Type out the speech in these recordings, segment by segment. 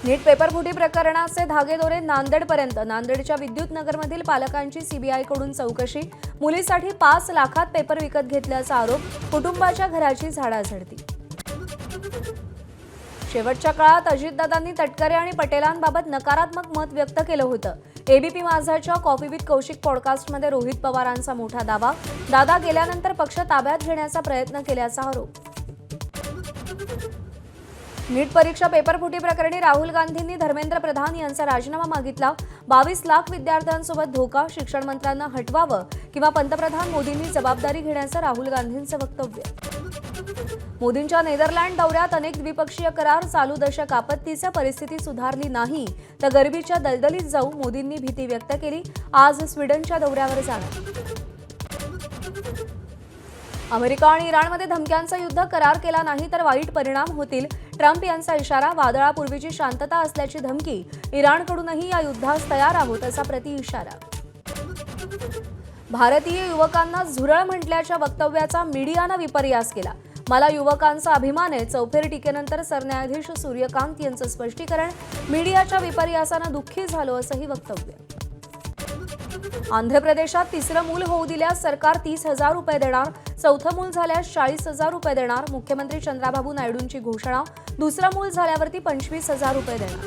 नीट पेपरफुटी प्रकरणाचे धागेदोरे नांदेडपर्यंत. नांदेडच्या विद्युत नगरमधील पालकांची सीबीआयकडून चौकशी. मुलीसाठी 5 लाखात पेपर विकत घेतल्याचा आरोप. कुटुंबाच्या घराची झाडाझडती. शेवटच्या काळात अजितदादांनी तटकरे आणि पटेलांबाबत नकारात्मक मत व्यक्त केलं होतं. एबीपी माझाच्या कॉफी विथ कौशिक पॉडकास्टमध्ये रोहित पवारांचा मोठा दावा. दादा गेल्यानंतर पक्ष ताब्यात घेण्याचा प्रयत्न केल्याचा आरोप. नीट परीक्षा पेपरफुटी प्रकरणी राहुल गांधींनी धर्मेंद्र प्रधान यांचा राजीनामा मागितला. 22 लाख विद्यार्थ्यांसोबत धोका. शिक्षण मंत्र्यांना हटवावं किंवा पंतप्रधान मोदींनी जबाबदारी घेण्याचं राहुल गांधींचं वक्तव्य. मोदींच्या नेदरलँड दौऱ्यात अनेक द्विपक्षीय करार. चालू दशक आपत्तीची परिस्थिती सुधारली नाही तर गरिबीच्या दलदलीत जाऊ. मोदींनी भीती व्यक्त केली. आज स्वीडनच्या दौऱ्यावर जाणार. अमेरिका आणि इराणमध्ये धमक्यांचा युद्ध करार केला नाही तर वाईट परिणाम होतील. ट्रम्प यांचा इशारा. वादळापूर्वीची शांतता असल्याची धमकी. इराणकडूनही या युद्धास तयार आहोत असा प्रतिइशारा. भारतीय युवकांना झुरळ म्हटल्याच्या वक्तव्याचा मीडियानं विपर्यास केला. मला युवकांचा अभिमान आहे. चौफेर टीकेनंतर सरन्यायाधीश सूर्यकांत यांचं स्पष्टीकरण. मीडियाच्या विपर्यासानं दुःखी झालो असंही वक्तव्य. आंध्र प्रदेशात तिसरं मूल होऊ दिल्यास सरकार 30,000 रुपये देणार. चौथं मूल झाल्यास 40,000 रुपये देणार. मुख्यमंत्री चंद्राबाबू नायडूंची घोषणा. दुसरं मूल झाल्यावरती 25,000 रुपये देणार.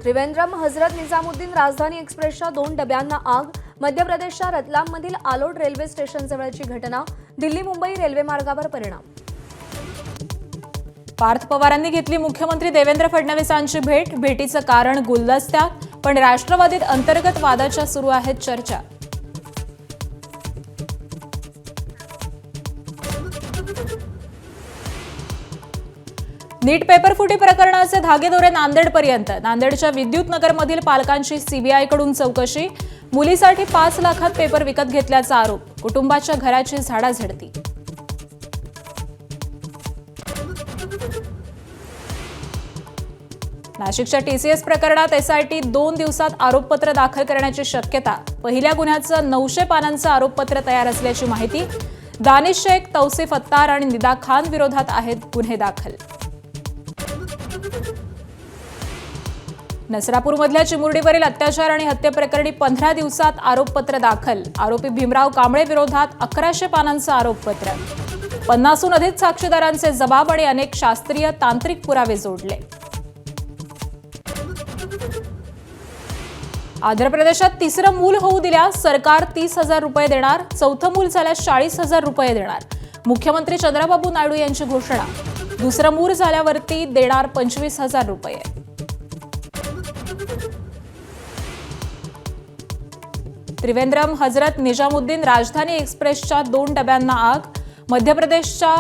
त्रिवेंद्रम हजरत निजामुद्दीन राजधानी एक्सप्रेसच्या 2 डब्यांना आग. मध्य प्रदेशच्या रतलाममधील आलोट रेल्वे स्टेशनजवळची घटना. दिल्ली मुंबई रेल्वे मार्गावर परिणाम. पार्थ पवारांनी घेतली मुख्यमंत्री देवेंद्र फडणवीसांची भेट. भेटीचं कारण गुलदस्त्यात, पण राष्ट्रवादीत अंतर्गत वादाच्या सुरू आहेत चर्चा. नीट पेपरफुटी प्रकरणाचे धागेदोरे नांदेडपर्यंत. नांदेडच्या विद्युत नगरमधील पालकांची सीबीआयकडून चौकशी. मुलीसाठी 5 लाखात पेपर विकत घेतल्याचा आरोप. कुटुंबाच्या घराची झाडाझडती. नाशिकच्या टीसीएस प्रकरणात एसआयटी 2 दिवसात आरोपपत्र दाखल करण्याची शक्यता. पहिल्या गुन्ह्याचं 900 पानांचं आरोपपत्र तयार असल्याची माहिती. दानिश शेख, तौसिफ अत्तार आणि निदा खान विरोधात आहेत गुन्हे दाखल. नसरापूरमधल्या चिमुरडीवरील अत्याचार आणि हत्येप्रकरणी 15 दिवसात आरोपपत्र दाखल. आरोपी भीमराव कांबळे विरोधात 1100 पानांचं आरोपपत्र. 50हून अधिक साक्षीदारांचे जबाब आणि अनेक शास्त्रीय तांत्रिक पुरावे जोडले. आंध्र प्रदेशात तिसरं मूल होऊ दिल्यास सरकार 30,000 रुपये देणार. चौथं मूल झाल्यास 40,000 रुपये देणार. मुख्यमंत्री चंद्राबाबू नायडू यांची घोषणा. दुसरं मूल झाल्यावरती देणार 25,000 रुपये. त्रिवेंद्रम हजरत निजामुद्दीन राजधानी एक्सप्रेसच्या 2 डब्यांना आग. मध्य प्रदेशच्या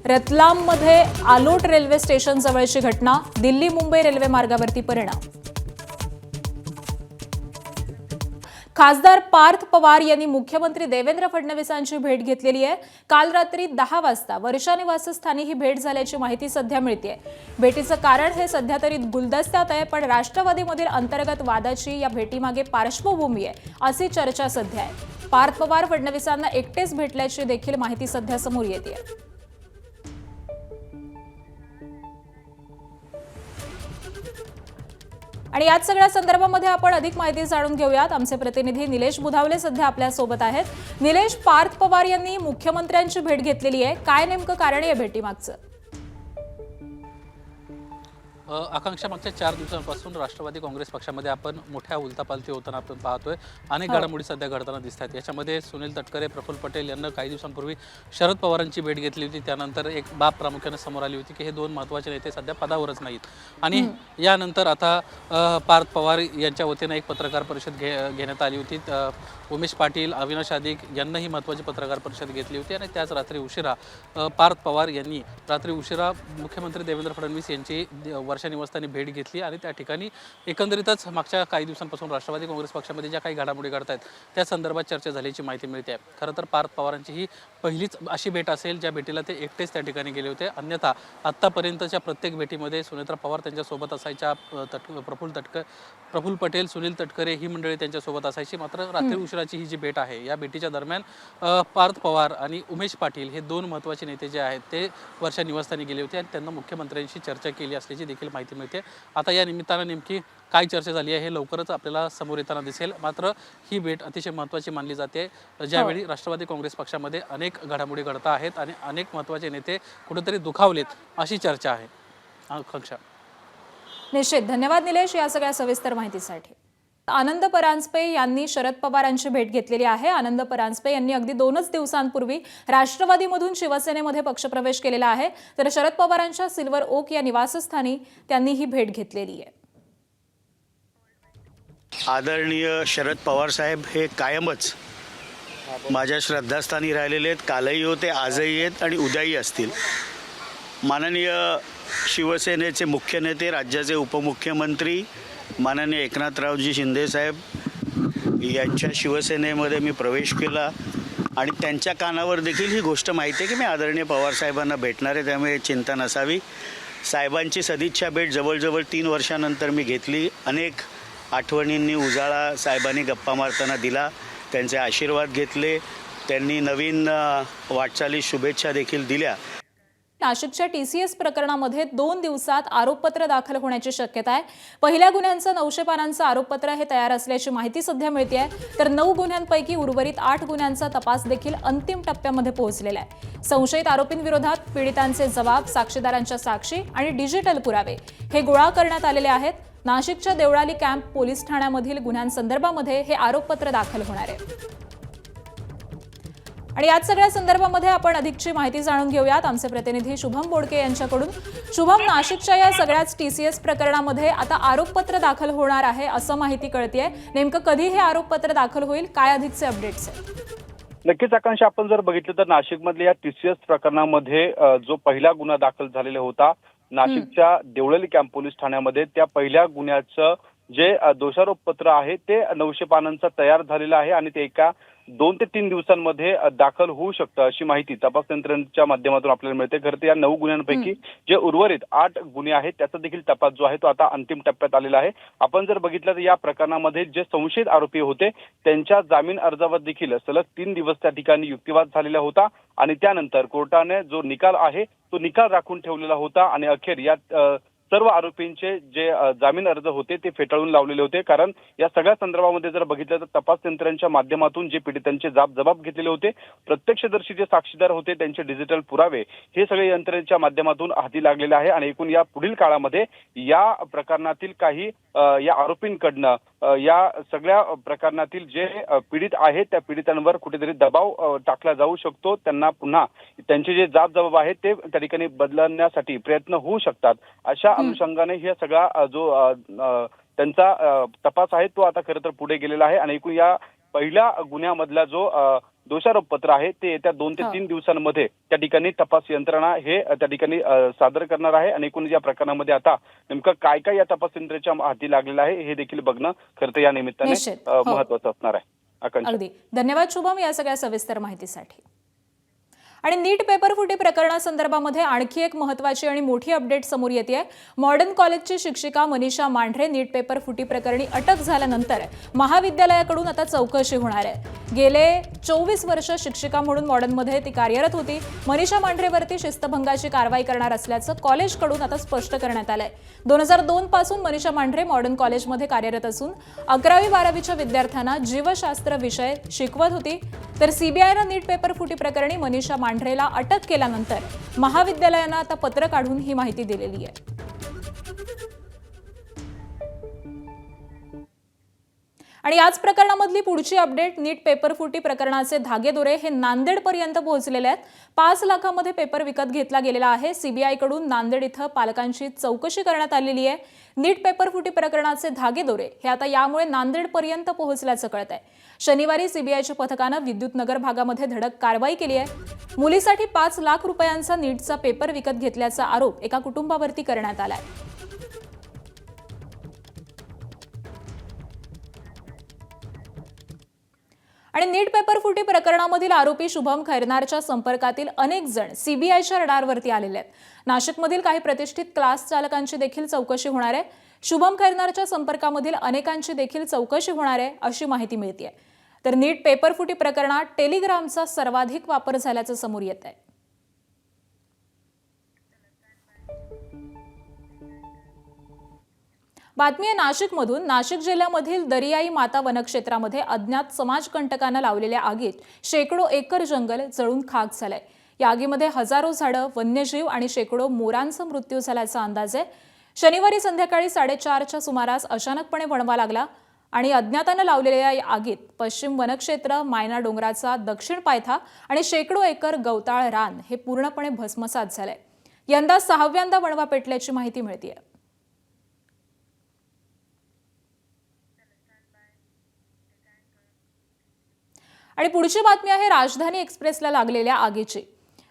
रतलाममध्ये आलोट रेल्वे स्टेशन जवळची घटना. दिल्ली मुंबई रेल्वे मार्गावरती परिणाम. खासदार पार्थ पवार यांनी मुख्यमंत्री देवेंद्र फडणवीसांची भेट घेतलेली आहे. काल रात्री 10 वाजता वर्षा निवासस्थानी ही भेट झाल्याची माहिती सध्या मिळते. भेटीचं कारण हे सध्या तरी गुलदस्त्यात आहे, पण राष्ट्रवादीमधील अंतर्गत वादाची या भेटीमागे पार्श्वभूमी आहे अशी चर्चा सध्या आहे. पार्थ पवार फडणवीसांना एकटेच भेटल्याची देखील माहिती सध्या समोर येते. आणि याच सगळ्या संदर्भामध्ये आपण अधिक माहिती जाणून घेऊयात. आमचे प्रतिनिधी निलेश बुधावले सध्या आपल्या सोबत आहेत. निलेश, पार्थ पवार यांनी मुख्यमंत्र्यांची भेट घेतलेली आहे. काय नेमकं कारण आहे या भेटीमागचं? आकांक्षा, मागच्या 4 दिवसांपासून राष्ट्रवादी काँग्रेस पक्षामध्ये आपण मोठ्या उलथापालथी होताना आपण पाहतोय. अनेक घडामोडी सध्या घडताना दिसत आहेत. याच्यामध्ये सुनील तटकरे, प्रफुल्ल पटेल यांना काही दिवसांपूर्वी शरद पवारांची भेट घेतली होती. त्यानंतर एक बाब प्रामुख्याने समोर आली होती की हे 2 महत्त्वाचे नेते सध्या पदावरच नाहीत. आणि यानंतर आता पार्थ पवार यांच्या वतीनं एक पत्रकार परिषद घेण्यात आली होती. उमेश पाटील, अविनाश आदिक यांनाही महत्त्वाची पत्रकार परिषद घेतली होती. आणि त्याच रात्री उशिरा पार्थ पवार यांनी मुख्यमंत्री देवेंद्र फडणवीस यांची वर्षा निवासस्थानी भेट घेतली. आणि त्या ठिकाणी एकंदरीतच मागच्या काही दिवसांपासून राष्ट्रवादी काँग्रेस पक्षामध्ये ज्या काही घडामोडी घडत आहेत त्या संदर्भात चर्चा झाल्याची माहिती मिळते आहे. खरं तर पार्थ पवारांची ही पहिलीच अशी भेट असेल ज्या भेटीला ते एकटेच त्या ठिकाणी गेले होते. अन्यथा आत्तापर्यंतच्या प्रत्येक भेटीमध्ये सुनेत्रा पवार त्यांच्यासोबत असायच्या. प्रफुल्ल पटेल, सुनील तटकरे ही मंडळी त्यांच्यासोबत असायची. मात्र रात्री उशिराची ही जी भेट आहे या भेटीच्या दरम्यान पार्थ पवार आणि उमेश पाटील हे 2 महत्त्वाचे नेते जे आहेत ते वर्षा निवासस्थानी गेले होते आणि त्यांना मुख्यमंत्र्यांशी चर्चा केली असल्याची देखील देखील माहिती मिळते. आता या निमित्तानं नेमकी काय चर्चा झाली आहे हे लवकरच आपल्याला समोर येताना दिसेल. मात्र ही भेट अतिशय महत्त्वाची मानली जाते, ज्यावेळी राष्ट्रवादी काँग्रेस पक्षामध्ये अनेक घडामोडी घडत आहेत आणि अनेक महत्त्वाचे नेते कुठेतरी दुखावलेत अशी चर्चा आहे. आकांक्षा. निश्चित. धन्यवाद निलेश या सगळ्या सविस्तर माहितीसाठी. आनंद परांजपे यांनी शरद पवारांची भेट घेतलेली आहे. आनंद परांजपे यांनी अगदी 2च दिवसांपूर्वी राष्ट्रवादीमधून शिवसेनेमध्ये पक्षप्रवेश केलेला आहे. तर शरद पवारांच्या सिल्वर ओक या निवासस्थानी त्यांनी ही भेट घेतलेली आहे. आदरणीय शरद पवार साहेब हे कायमच माझ्या श्रद्धास्थानी राहिलेले आहेत. कालही होते, आजही आहेत आणि उद्याही असतील. माननीय शिवसेनेचे मुख्य नेते, राज्याचे उपमुख्यमंत्री माननीय एकनाथरावजी शिंदे साहेब यांच्या शिवसेनेमध्ये मी प्रवेश केला आणि त्यांच्या कानावर देखील ही गोष्ट माहिती आहे की मी आदरणीय पवार साहेबांना भेटणार आहे, त्यामुळे चिंता नसावी. साहेबांची सदिच्छा भेट जवळजवळ 3 वर्षानंतर मी घेतली. अनेक आठवणींनी उजाळा साहेबांनी गप्पा मारताना दिला, त्यांचे आशीर्वाद घेतले, त्यांनी नवीन वाटचाली शुभेच्छा देखील दिल्या. नाशिकच्या TCS प्रकरणामध्ये 2 दिवसात आरोपपत्र दाखल होण्याची शक्यता आहे. पहिल्या गुन्ह्यांचं 900 पानांचं आरोपपत्र हे तयार असल्याची माहिती सध्या मिळते आहे. तर 9 गुन्ह्यांपैकी उर्वरित 8 गुन्ह्यांचा तपास देखील अंतिम टप्प्यामध्ये पोहोचलेला आहे. संशयित आरोपींविरोधात पीडितांचे जबाब, साक्षीदारांच्या साक्षी आणि डिजिटल पुरावे हे गोळा करण्यात आलेले आहेत. नाशिकच्या देवळाली कॅम्प पोलीस ठाण्यामधील गुन्ह्यांसंदर्भामध्ये हे आरोपपत्र दाखल होणार आहे. आणि याच सगळ्या संदर्भामध्ये आपण अधिकची माहिती जाणून घेऊयात आमचे प्रतिनिधी शुभम बोडके यांच्याकडून. शुभम, नाशिकच्या या सगळ्याच TCS प्रकरणामध्ये आता आरोपपत्र दाखल होणार आहे असं माहिती कळतेय. नेमकं कधी हे आरोपपत्र दाखल होईल, काय अधिकचे अपडेट्स आहेत? नक्कीच आकांक्षा, आपण जर बघितलं तर नाशिकमधल्या या TCS प्रकरणामध्ये जो पहिला गुन्हा दाखल झालेला होता नाशिकच्या देवळाली कॅम्प पोलीस ठाण्यामध्ये, त्या पहिल्या गुन्ह्याचं जे दोषारोपपत्र आहे ते 900 पानांचं तयार झालेलं आहे आणि ते एका 2 ते 3 दिवसांमध्ये दाखल होऊ शकतं अशी माहिती तपास यंत्रणेच्या माध्यमातून आपल्याला मिळते. खरं तर या 9 गुन्ह्यांपैकी जे उर्वरित 8 गुन्हे आहेत त्याचा देखील तपास जो आहे तो आता अंतिम टप्प्यात आलेला आहे. आपण जर बघितलं तर या प्रकरणामध्ये जे संशयित आरोपी होते त्यांच्या जामीन अर्जावर देखील सलग 3 दिवस त्या ठिकाणी युक्तिवाद झालेला होता आणि त्यानंतर कोर्टाने जो निकाल आहे तो निकाल राखून ठेवलेला होता आणि अखेर या सर्व आरोपींचे जे जामीन अर्ज होते ते फेटाळून लावलेले होते. कारण या सगळ्या संदर्भामध्ये जर बघितलं तर तपास यंत्रणेच्या माध्यमातून जे पीडितांचे जबाब घेतलेले होते, प्रत्यक्षदर्शी जे साक्षीदार होते त्यांचे डिजिटल पुरावे हे सगळे यंत्रणेच्या माध्यमातून हाती लागलेले आहे आणि एकूण या पुढील काळामध्ये या प्रकरणातील काही या आरोपींकडनं या सगळ्या प्रकरणातील जे पीडित आहेत त्या पीडितांवर कुठेतरी दबाव टाकला जाऊ शकतो. त्यांना पुन्हा त्यांचे जे जबाब आहेत ते त्या ठिकाणी बदलण्यासाठी प्रयत्न होऊ शकतात. अशा अनुषंगाने हे सगळा जो त्यांचा तपास आहे तो आता खरं तर पुढे गेलेला आहे आणि एकूण या पहिल्या गुन्ह्यामधला जो दोषारोपपत्र आहे ते येत्या 2 ते 3 दिवसांमध्ये त्या ठिकाणी तपास यंत्रणा हे त्या ठिकाणी सादर करणार आहे आणि एकूण या प्रकरणामध्ये आता नेमकं काय काय या तपास यंत्रणेच्या हाती लागलेलं आहे हे देखील बघणं खरं तर या निमित्ताने महत्वाचं असणार आहे. अगदी धन्यवाद शुभम या सगळ्या सविस्तर माहितीसाठी. आणि नीट पेपरफुटी प्रकरणासंदर्भामध्ये आणखी एक महत्त्वाची आणि मोठी अपडेट समोर येते. मॉडर्न कॉलेजची शिक्षिका मनीषा मांढरे नीट पेपरफुटी प्रकरणी अटक झाल्यानंतर महाविद्यालयाकडून आता चौकशी होणार आहे. गेले 24 वर्ष शिक्षिका म्हणून मॉडर्नमध्ये ती कार्यरत होती. मनीषा मांढरेवरती शिस्तभंगाची कारवाई करणार असल्याचं कॉलेजकडून आता स्पष्ट करण्यात आलंय. 2002 पासून मनीषा मांढरे मॉडर्न कॉलेजमध्ये कार्यरत असून 11वी-12वीच्या विद्यार्थ्यांना जीवशास्त्र विषय शिकवत होती. तर CBIनं नीट पेपरफुटी प्रकरणी मनीषा मांढरेला अटक केल्यानंतर महाविद्यालयानं आता पत्र काढून ही माहिती दिलेली आहे. आणि याच प्रकरणामधली पुढची अपडेट, नीट पेपरफुटी प्रकरणाचे धागेदोरे हे नांदेडपर्यंत पोहोचलेले आहेत. 5 लाखांमध्ये पेपर विकत घेतला गेलेला आहे. CBIकडून नांदेड इथं पालकांची चौकशी करण्यात आलेली आहे. नीट पेपरफुटी प्रकरणाचे धागेदोरे हे आता यामुळे नांदेडपर्यंत पोहोचल्याचं कळत आहे. शनिवारी CBIच्या पथकानं विद्युतनगर भागामध्ये धडक कारवाई केली आहे. मुलीसाठी 5 लाख रुपयांचा नीटचा पेपर विकत घेतल्याचा आरोप एका कुटुंबावरती करण्यात आलाय. आणि नीट पेपरफुटी प्रकरणामधील आरोपी शुभम खैरनारच्या संपर्कातील अनेक जण CBIच्या रडारवरती आलेले आहेत. नाशिकमधील काही प्रतिष्ठित क्लास चालकांची देखील चौकशी होणार आहे. शुभम खैरनारच्या संपर्कामधील अनेकांची देखील चौकशी होणार आहे अशी माहिती मिळते. तर नीट पेपरफुटी प्रकरणात टेलिग्रामचा सर्वाधिक वापर झाल्याचं समोर येत आहे. बातमी आहे नाशिकमधून. नाशिक जिल्ह्यामधील दरियाई माता वनक्षेत्रामध्ये अज्ञात समाजकंटकांना लावलेल्या आगीत शेकडो एकर जंगल जळून खाक झालंय. या आगीमध्ये हजारो झाडं, वन्यजीव आणि शेकडो मोरांचा मृत्यू झाल्याचा अंदाज आहे. शनिवारी संध्याकाळी 4:30च्या सुमारास अचानकपणे वणवा लागला आणि अज्ञातानं लावलेल्या या आगीत पश्चिम वनक्षेत्र, मायना डोंगराचा दक्षिण पायथा आणि शेकडो एकर गवताळ रान हे पूर्णपणे भस्मसात झालंय. यंदा 6व्यांदा वणवा पेटल्याची माहिती मिळतेय. आणि पुढची बातमी आहे राजधानी एक्सप्रेसला लागलेल्या आगीची.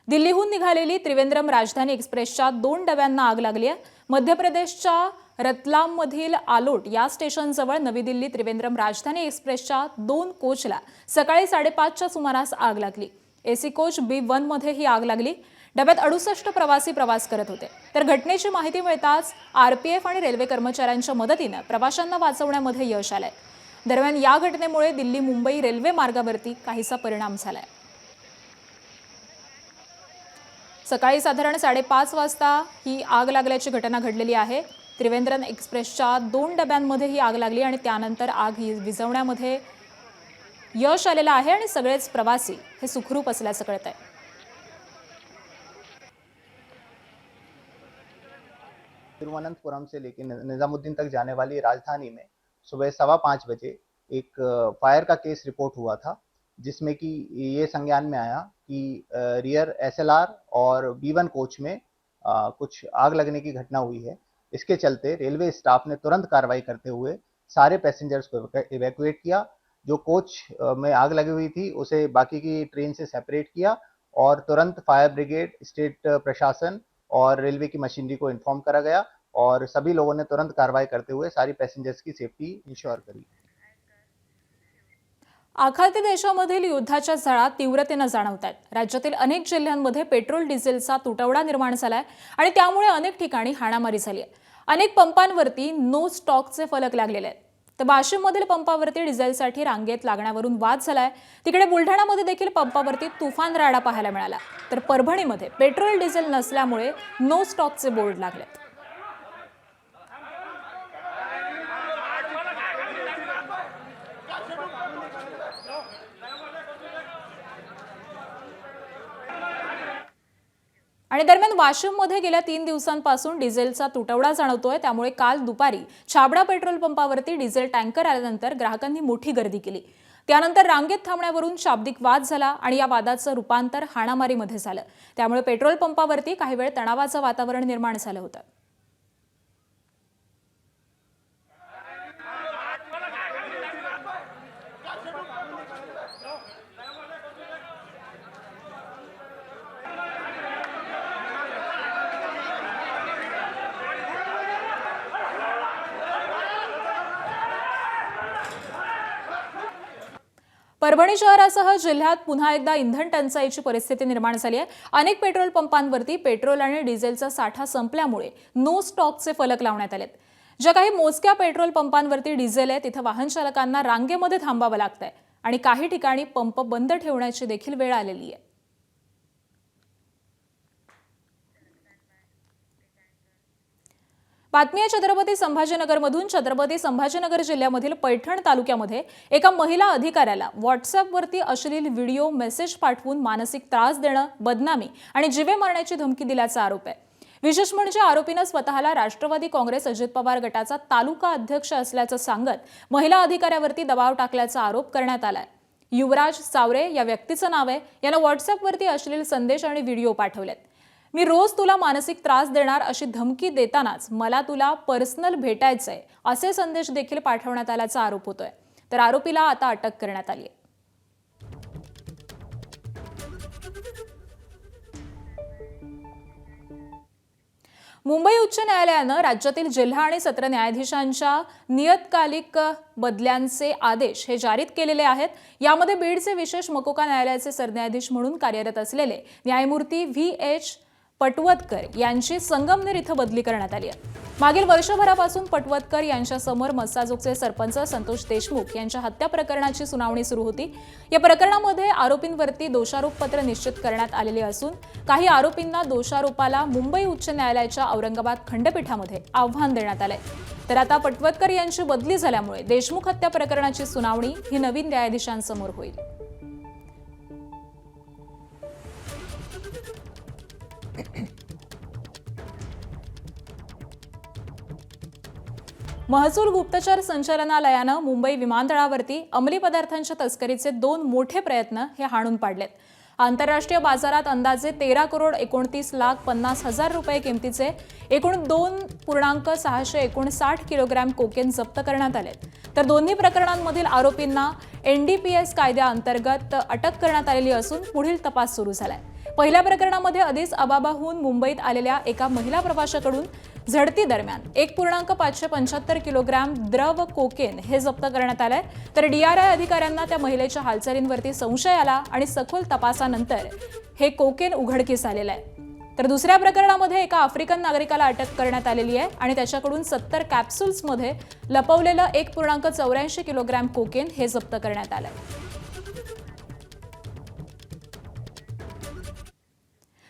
दिल्लीहून निघालेली त्रिवेंद्रम राजधानी एक्सप्रेसच्या 2 डब्यांना आग लागली आहे. मध्य प्रदेशच्या रतलाममधील आलोट या स्टेशनजवळ नवी दिल्ली त्रिवेंद्रम राजधानी एक्सप्रेसच्या 2 कोचला सकाळी 5:30च्या सुमारास आग लागली. एसी कोच B1 मध्ये ही आग लागली. डब्यात 68 प्रवासी प्रवास करत होते. तर घटनेची माहिती मिळताच RPF आणि रेल्वे कर्मचाऱ्यांच्या मदतीने प्रवाशांना वाचवण्यामध्ये यश आलंय. दरम्यान या घटनेमुळे दिल्ली मुंबई रेल्वे मार्गावरती काहीसा परिणाम झालाय. सकाळी साधारण 5:30 वाजता ही आग लागल्याची घटना घडलेली आहे. त्रिवेंद्रम एक्सप्रेसच्या 2 डब्यांमध्ये ही आग लागली आणि त्यानंतर आग ही विझवण्यामध्ये यश आलेलं आहे आणि सगळेच प्रवासी हे सुखरूप असल्याचं कळतंय. तिरुवनंतपुरम से लेकर निजामुद्दीन तक जाने वाली राजधानी में सुबह 5:15 बजे एक फायर का केस रिपोर्ट हुआ था, जिसमें कि ये संज्ञान में आया कि रियर SLR और B1 कोच में कुछ आग लगने की घटना हुई है। इसके चलते रेलवे स्टाफ ने तुरंत कार्रवाई करते हुए सारे पैसेंजर्स को इवैक्यूएट किया। जो कोच में आग लगी हुई थी उसे बाकी की ट्रेन से सेपरेट किया और तुरंत फायर ब्रिगेड, स्टेट प्रशासन और रेलवे की मशीनरी को इन्फॉर्म करा गया और सभी लोगों ने तुरंत कार्रवाई करते हुए सारी पैसेंजर्स की सेफ्टी इंश्योर करी। आखाती देशामधील युद्धाच्या झळा तीव्रतेने जाणवत आहेत. राज्यातील अनेक जिल्ह्यांमध्ये पेट्रोल डिझेलचा तुटवडा निर्माण झालाय आणि त्यामुळे अनेक ठिकाणी हाणामारी झाली आहे. अनेक पंपांवरती नो स्टॉकचे फलक लागलेले आहेत. तर वाशिममधील पंपावरती डिझेलसाठी रांगेत लागण्यावरून वाद झालाय. तिकडे बुलढाणामध्ये देखील पंपावरती तुफान राडा पाहायला मिळाला. तर परभणीमध्ये पेट्रोल डिझेल नसल्यामुळे नो स्टॉकचे बोर्ड लागलेत. आणि दरम्यान वाशिममध्ये गेल्या 3 दिवसांपासून डिझेलचा तुटवडा जाणवतोय. त्यामुळे काल दुपारी छाबडा पेट्रोल पंपावरती डिझेल टँकर आल्यानंतर ग्राहकांनी मोठी गर्दी केली. त्यानंतर रांगेत थांबण्यावरून शाब्दिक वाद झाला आणि या वादाचं रूपांतर हाणामारीमध्ये झालं. त्यामुळे पेट्रोल पंपावरती काही वेळ तणावाचं वातावरण निर्माण झालं होतं. परभणी शहरासह जिल्ह्यात पुन्हा एकदा इंधन टंचाईची परिस्थिती निर्माण झाली आहे. अनेक पेट्रोल पंपांवरती पेट्रोल आणि डिझेलचा साठा संपल्यामुळे नो स्टॉकचे फलक लावण्यात आलेत. ज्या काही मोजक्या पेट्रोल पंपांवरती डिझेल आहे तिथे वाहन चालकांना रांगेमध्ये थांबावं लागतंय आणि काही ठिकाणी पंप बंद ठेवण्याची देखील वेळ आलेली आहे. बातमी आहे छत्रपती संभाजीनगरमधून. छत्रपती संभाजीनगर जिल्ह्यामधील पैठण तालुक्यामध्ये एका महिला अधिकाऱ्याला व्हॉट्सअपवरती अश्लील व्हिडिओ मेसेज पाठवून मानसिक त्रास देणं, बदनामी आणि जीवे मारण्याची धमकी दिल्याचा आरोप आहे. विशेष म्हणजे आरोपीनं स्वतःला राष्ट्रवादी काँग्रेस अजित पवार गटाचा तालुका अध्यक्ष असल्याचं सांगत महिला अधिकाऱ्यावरती दबाव टाकल्याचा आरोप करण्यात आलाय. युवराज सावरे या व्यक्तीचं नाव आहे. यानं व्हॉट्सअपवरती अश्लील संदेश आणि व्हिडिओ पाठवलेत. मी रोज तुला मानसिक त्रास देणार अशी धमकी देतानाच मला तुला पर्सनल भेटायचंय असे संदेश देखील पाठवण्यात आल्याचा आरोप होतोय. तर आरोपीला आता अटक करण्यात आली आहे. मुंबई उच्च न्यायालयानं राज्यातील जिल्हा आणि सत्र न्यायाधीशांच्या नियतकालिक बदल्यांचे आदेश हे जाहीर केलेले आहेत. यामध्ये बीडचे विशेष मकोका न्यायालयाचे सरन्यायाधीश म्हणून कार्यरत असलेले न्यायमूर्ती VH पटवदकर यांची संगमनेर इथं बदली करण्यात आली आहे। मागील वर्षभरापासून पटवदकर यांच्यासमोर मस्साजोगचे सरपंच संतोष देशमुख यांच्या हत्या प्रकरणाची सुनावणी सुरू होती। या प्रकरणामध्ये आरोपींवरती दोषारोपपत्र निश्चित करण्यात आलेले असून काही आरोपींना दोषारोपाला मुंबई उच्च न्यायालयाच्या औरंगाबाद खंडपीठामध्ये आव्हान देण्यात आलंय। तर आता पटवदकर यांची बदली झाल्यामुळे देशमुख हत्या प्रकरणाची सुनावणी ही नवीन न्यायाधीशांसमोर होईल। महसूल गुप्तचर संचालनालयानं मुंबई विमानतळावरती अंमली पदार्थांच्या तस्करीचे 2 मोठे प्रयत्न हे हाणून पाडलेत। आंतरराष्ट्रीय बाजारात अंदाजे 13,29,50,000 रुपये किमतीचे एकूण 2.659 किलोग्रॅम कोकेन जप्त करण्यात आले। तर दोन्ही प्रकरणांमधील आरोपींना NDPS कायद्याअंतर्गत अटक करण्यात आलेली असून पुढील तपास सुरू झालाय। पहिल्या प्रकरणामध्ये अदिस अबाबाहून मुंबईत आलेल्या एका महिला प्रवाशाकडून झडती दरम्यान 1.575 किलोग्रॅम द्रव कोकेन हे जप्त करण्यात आलंय। तर DRI अधिकाऱ्यांना त्या महिलेच्या हालचालींवरती संशय आला आणि सखोल तपासानंतर हे कोकेन उघडकीस आलेलं आहे। तर दुसऱ्या प्रकरणामध्ये एका आफ्रिकन नागरिकाला अटक करण्यात आलेली आहे आणि त्याच्याकडून 70 कॅप्सूल्समध्ये लपवलेलं 1.84 किलोग्रॅम कोकेन हे जप्त करण्यात आलंय।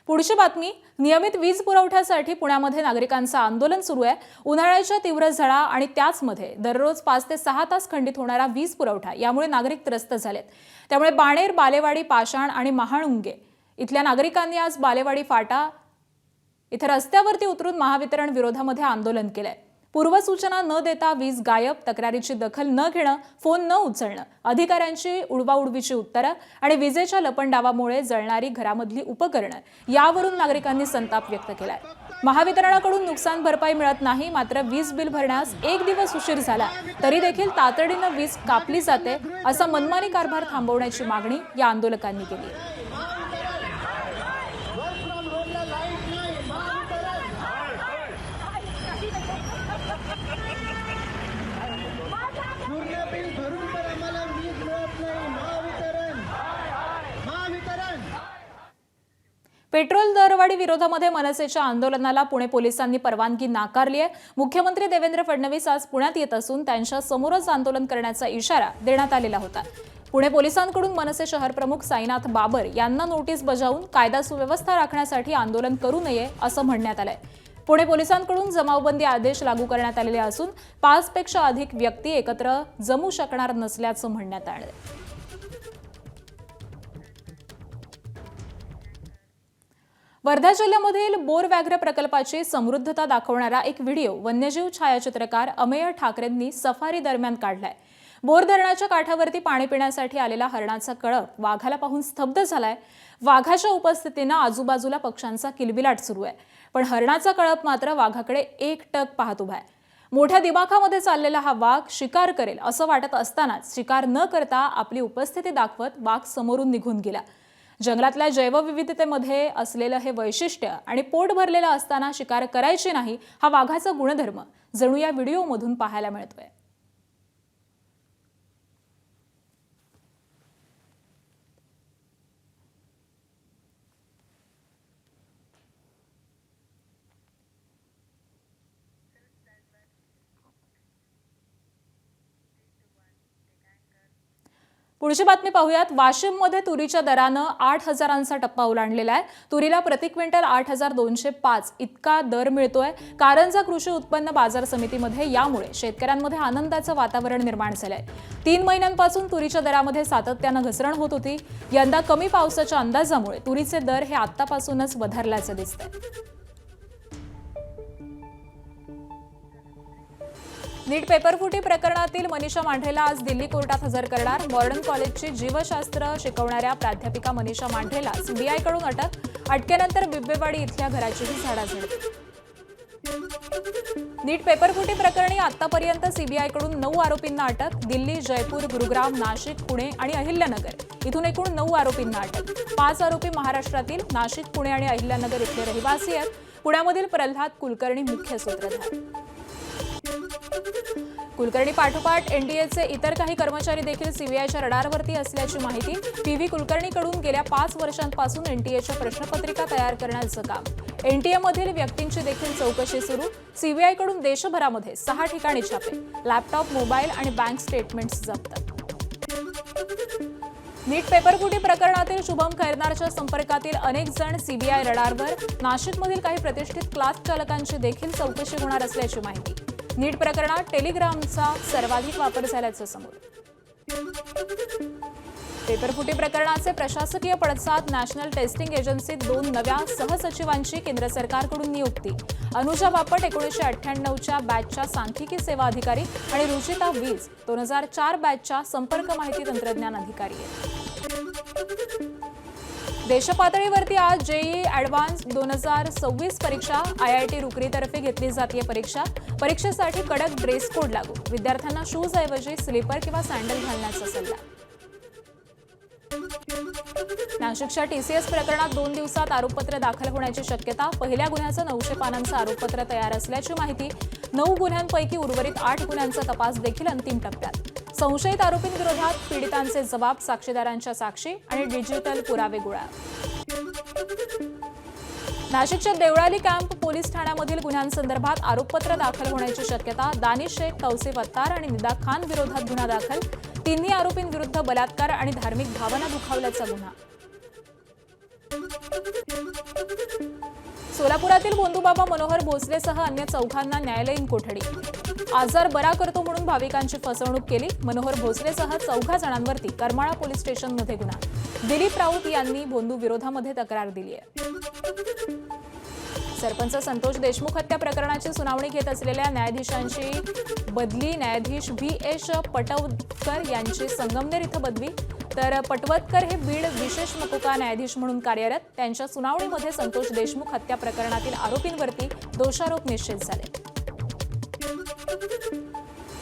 पुढची बातमी, नियमित वीज पुरवठ्यासाठी पुण्यामध्ये नागरिकांचं आंदोलन सुरू आहे। उन्हाळ्याच्या तीव्र झळा आणि त्याचमध्ये दररोज 5 ते 6 तास खंडित होणारा वीज पुरवठा यामुळे नागरिक त्रस्त झालेत। त्यामुळे बाणेर, बालेवाडी, पाषाण आणि महाळुंगे इथल्या नागरिकांनी आज बालेवाडी फाटा इथे रस्त्यावरती उतरून महावितरण विरोधामध्ये आंदोलन केलंय। पूर्वसूचना न देता वीज गायब, तक्रारीची दखल न घेणं, फोन न उचलणं, अधिकाऱ्यांची उडवाउडवीची उत्तरं आणि विजेच्या लपंडावामुळे जळणारी घरामधली उपकरणं यावरून नागरिकांनी संताप व्यक्त केलाय। महावितरणाकडून नुकसान भरपाई मिळत नाही, मात्र वीज बिल भरण्यास 1 दिवस उशीर झाला तरी देखील तातडीनं वीज कापली जाते, असा मनमानी कारभार थांबवण्याची मागणी या आंदोलकांनी केली आहे। पेट्रोल दरवाढी विरोधामध्ये मनसेच्या आंदोलनाला पुणे पोलिसांनी परवानगी नाकारली आहे। मुख्यमंत्री देवेंद्र फडणवीस आज पुण्यात येत असून त्यांच्या समोरच आंदोलन करण्याचा इशारा देण्यात आलेला होता। पुणे पोलिसांकडून मनसे शहर प्रमुख साईनाथ बाबर यांना नोटीस बजावून कायदा सुव्यवस्था राखण्यासाठी आंदोलन करू नये असं म्हणण्यात आलंय। पुणे पोलिसांकडून जमावबंदी आदेश लागू करण्यात आलेले असून 5 पेक्षा अधिक व्यक्ती एकत्र जमू शकणार नसल्याचं म्हणण्यात आलंय। वर्धा जिल्ह्यामधील बोर व्याघ्र प्रकल्पाची समृद्धता दाखवणारा एक व्हिडिओ वन्यजीव छायाचित्रकार अमेय ठाकरेंनी सफारी दरम्यान काढलाय। बोर धरणाच्या काठावरती पाणी पिण्यासाठी आलेला हरणाचा कळप वाघाला पाहून स्तब्ध झालाय। वाघाच्या उपस्थितीनं आजूबाजूला पक्ष्यांचा किलबिलाट सुरू आहे, पण हरणाचा कळप मात्र वाघाकडे एकटक पाहत उभा आहे। मोठ्या दिमाखामध्ये चाललेला हा वाघ शिकार करेल असं वाटत असतानाच शिकार न करता आपली उपस्थिती दाखवत वाघ समोरून निघून गेला। जंगलातल्या जैवविविधतेमध्ये असलेलं हे वैशिष्ट्य आणि पोट भरलेलं असताना शिकार करायची नाही हा वाघाचा गुणधर्म जणू या व्हिडिओमधून पाहायला मिळतोय। पुढची बातमी पाहूयात। वाशिममध्ये तुरीच्या दरानं 8,000चा टप्पा ओलांडलेला आहे। तुरीला प्रति क्विंटल 8,205 इतका दर मिळतोय। कारंजा कृषी उत्पन्न बाजार समितीमध्ये यामुळे शेतकऱ्यांमध्ये आनंदाचं वातावरण निर्माण झालंय। 3 महिन्यांपासून तुरीच्या दरामध्ये सातत्यानं घसरण होत होती। यंदा कमी पावसाच्या अंदाजामुळे तुरीचे दर हे आतापासूनच वधारल्याचं दिसतंय। नीट पेपरफुटी प्रकरणातील मनीषा मांढरेला आज दिल्ली कोर्टात हजर करणार। मॉडर्न कॉलेजची जीवशास्त्र शिकवणाऱ्या प्राध्यापिका मनीषा मांढरेला सीबीआयकडून अटक। अटकेनंतर बिब्बेवाडी इथल्या घराचीही झाडाझडती। नीट पेपरफुटी प्रकरणी आतापर्यंत सीबीआयकडून 9 आरोपींना अटक। दिल्ली, जयपूर, गुरुग्राम, नाशिक, पुणे आणि अहिल्यानगर इथून एकूण 9 आरोपींना अटक। 5 आरोपी महाराष्ट्रातील, नाशिक, पुणे आणि अहिल्यानगर इथले रहिवासी आहेत। पुण्यामधील प्रल्हाद कुलकर्णी मुख्य सूत्रधार। कुलकर्णी पाठोपाठ एनडीएचे इतर काही कर्मचारी देखील सीबीआयच्या रडारवरती असल्याची माहिती। पीव्ही कुलकर्णीकडून गेल्या 5 वर्षांपासून एनटीएच्या प्रश्नपत्रिका तयार करण्याचं काम एनटीए मधील व्यक्तींची देखील चौकशी सुरू. सीबीआयकडून देशभरामध्ये 6 ठिकाणी छापे. लॅपटॉप, मोबाईल आणि बँक स्टेटमेंट्स जप्त. नीट पेपरफुटी प्रकरणातील शुभम खैरनारच्या संपर्कातील अनेक जण सीबीआय रडारवर. नाशिकमधील काही प्रतिष्ठित क्लास चालकांची देखील चौकशी होणार असल्याची माहिती. नीट प्रकरणात टेलिग्रामचा सर्वाधिक वापर झाल्याचं समोर. पेपरफुटी प्रकरणाचे प्रशासकीय पडसाद. नॅशनल टेस्टिंग एजन्सीत 2 नव्या सहसचिवांची केंद्र सरकारकडून नियुक्ती. अनुजा बापट 1998च्या बॅचच्या सांख्यिकी सेवा अधिकारी आणि रुचिता वीज 2004 बॅचच्या संपर्क माहिती तंत्रज्ञान अधिकारी आहेत. देशपातळीवरती आज जेईई ॲडव्हान्स 2026 परीक्षा. आयआयटी रुकरीतर्फे घेतली जातीय परीक्षा. परीक्षेसाठी कडक ड्रेस कोड लागू. विद्यार्थ्यांना शूज ऐवजी स्लीपर किंवा सँडल घालण्याचा सल्ला. नाशिकच्या टीसीएस प्रकरणात 2 दिवसात आरोपपत्र दाखल होण्याची शक्यता. पहिल्या गुन्ह्याचं 900 पानांचं आरोपपत्र तयार असल्याची माहिती. 9 गुन्ह्यांपैकी उर्वरित 8 गुन्ह्यांचा तपास देखील अंतिम टप्प्यात. संशयित आरोपींविरोधात पीडितांचे जबाब, साक्षीदारांच्या साक्षी आणि डिजिटल पुरावे गोळा. नाशिकच्या देवळाली कॅम्प पोलीस ठाण्यामधील गुन्ह्यांसंदर्भात आरोपपत्र दाखल होण्याची शक्यता. दानिश शेख, तौसिफ अत्तार आणि निदा खान विरोधात गुन्हा दाखल. 3 आरोपींविरुद्ध बलात्कार आणि धार्मिक भावना दुखावल्याचा गुन्हा. सोलापुरातील भोंदूबाबा मनोहर भोसलेसह अन्य 4 न्यायालयीन कोठडी. आजार बरा करतो म्हणून भाविकांची फसवणूक केली. मनोहर भोसलेसह 4 जणांवरती करमाळा पोलीस स्टेशनमध्ये गुन्हा. दिलीप राऊत यांनी भोंदू विरोधामध्ये तक्रार दिली आहे. सरपंच संतोष देशमुख हत्या प्रकरणाची सुनावणी घेत असलेल्या न्यायाधीशांची बदली. न्यायाधीश VH पटवदकर यांची संगमनेर इथं बदली. तर पटवदकर हे बीड विशेष मकोका न्यायाधीश म्हणून कार्यरत. त्यांच्या सुनावणीमध्ये संतोष देशमुख हत्या प्रकरणातील आरोपींवरती दोषारोप निश्चित झाले.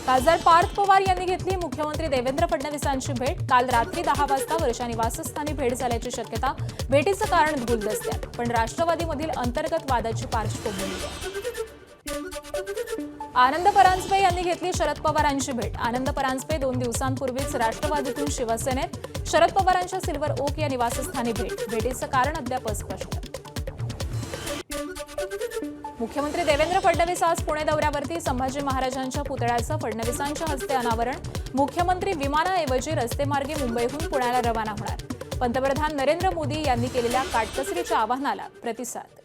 खासदार पार्थ पवार यांनी घेतली मुख्यमंत्री देवेंद्र फडणवीसांची भेट. काल रात्री 10 वाजता वर्षा निवासस्थानी भेट झाल्याची शक्यता. भेटीचं कारण गुलदस्त्यात, पण राष्ट्रवादीमधील अंतर्गत वादाची पार्श्वभूमी आहे. आनंद परांजपे यांनी घेतली शरद पवारांची भेट. आनंद परांजपे 2 दिवसांपूर्वीच राष्ट्रवादीतून शिवसेनेत. शरद पवारांच्या सिल्वर ओक या निवासस्थानी भेट. भेटीचं कारण अद्याप अस्पष्ट. मुख्यमंत्री देवेंद्र फडणवीस आज पुणे दौऱ्यावरती. संभाजी महाराजांच्या पुतळ्याचं फडणवीसांच्या हस्ते अनावरण. मुख्यमंत्री विमानाऐवजी रस्तेमार्गे मुंबईहून पुण्याला रवाना होणार. पंतप्रधान नरेंद्र मोदी यांनी केलेल्या काटकसरीच्या आवाहनाला प्रतिसाद.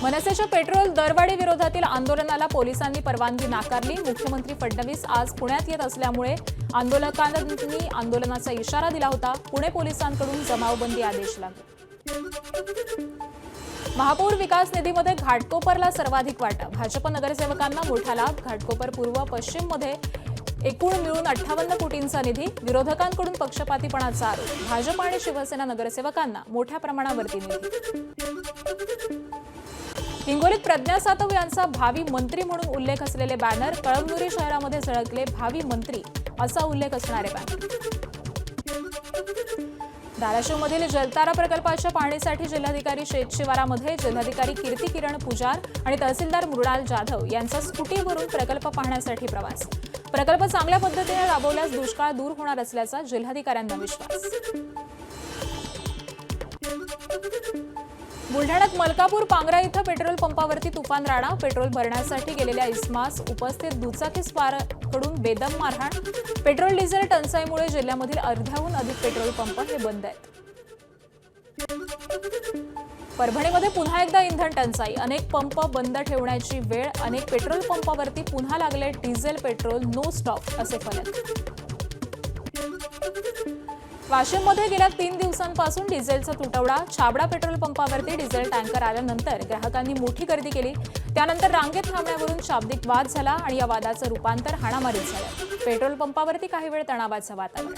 मनसेच्या पेट्रोल दरवाढी विरोधातील आंदोलनाला पोलिसांनी परवानगी नाकारली. मुख्यमंत्री फडणवीस आज पुण्यात येत असल्यामुळे आंदोलकांनी आंदोलनाचा इशारा दिला होता. पुणे पोलिसांकडून जमावबंदी आदेश लागू. महापौर विकास निधीमध्ये घाटकोपरला सर्वाधिक वाटा. भाजप नगरसेवकांना मोठा लाभ. घाटकोपर पूर्व पश्चिममध्ये एकूण मिळून 58 कोटींचा निधी. विरोधकांकडून पक्षपातीपणाचा आरोप. भाजप आणि शिवसेना नगरसेवकांना मोठ्या प्रमाणावरती निधी. हिंगोलीत प्रज्ञा सातव यांचा भावी मंत्री म्हणून उल्लेख असलेले बॅनर. कळमनुरी शहरामध्ये झळकले भावी मंत्री असा उल्लेख असणारे बॅनर. धाराशिवमधील जलतारा प्रकल्पाच्या पाहणीसाठी जिल्हाधिकारी शेतशिवारामध्ये जिल्हाधिकारी कीर्ती किरण पुजार आणि तहसीलदार मृणाल जाधव यांचा स्कूटीवरून प्रकल्प पाहण्यासाठी प्रवास. प्रकल्प चांगल्या पद्धतीने राबवल्यास दुष्काळ दूर होणार असल्याचा जिल्हाधिकाऱ्यांना विश्वास. बुलढाण्यात मलकापूर पांगरा इथं पेट्रोल पंपावरती तुफान राणा. पेट्रोल भरण्यासाठी गेलेल्या इस्मास उपस्थित दुचाकीस्वाराकडून बेदम मारहाण. पेट्रोल डिझेल टंचाईमुळे जिल्ह्यामधील अर्ध्याहून अधिक पेट्रोल पंप हे बंद आहेत. परभणीमध्ये पुन्हा एकदा इंधन टंचाई. अनेक पंप बंद ठेवण्याची वेळ. अनेक पेट्रोल पंपावरती पुन्हा लागले डिझेल पेट्रोल नो स्टॉप असे फलक. वाशिममध्ये गेल्या 3 दिवसांपासून डिझेलचा तुटवडा. छाबडा पेट्रोल पंपावरती डिझेल टँकर आल्यानंतर ग्राहकांनी मोठी गर्दी केली. त्यानंतर रांगेत थांबण्यावरून शाब्दिक वाद झाला आणि या वादाचं रूपांतर हाणामारीत झालं. पेट्रोल पंपावरती काही वेळ तणावाचं वातावरण.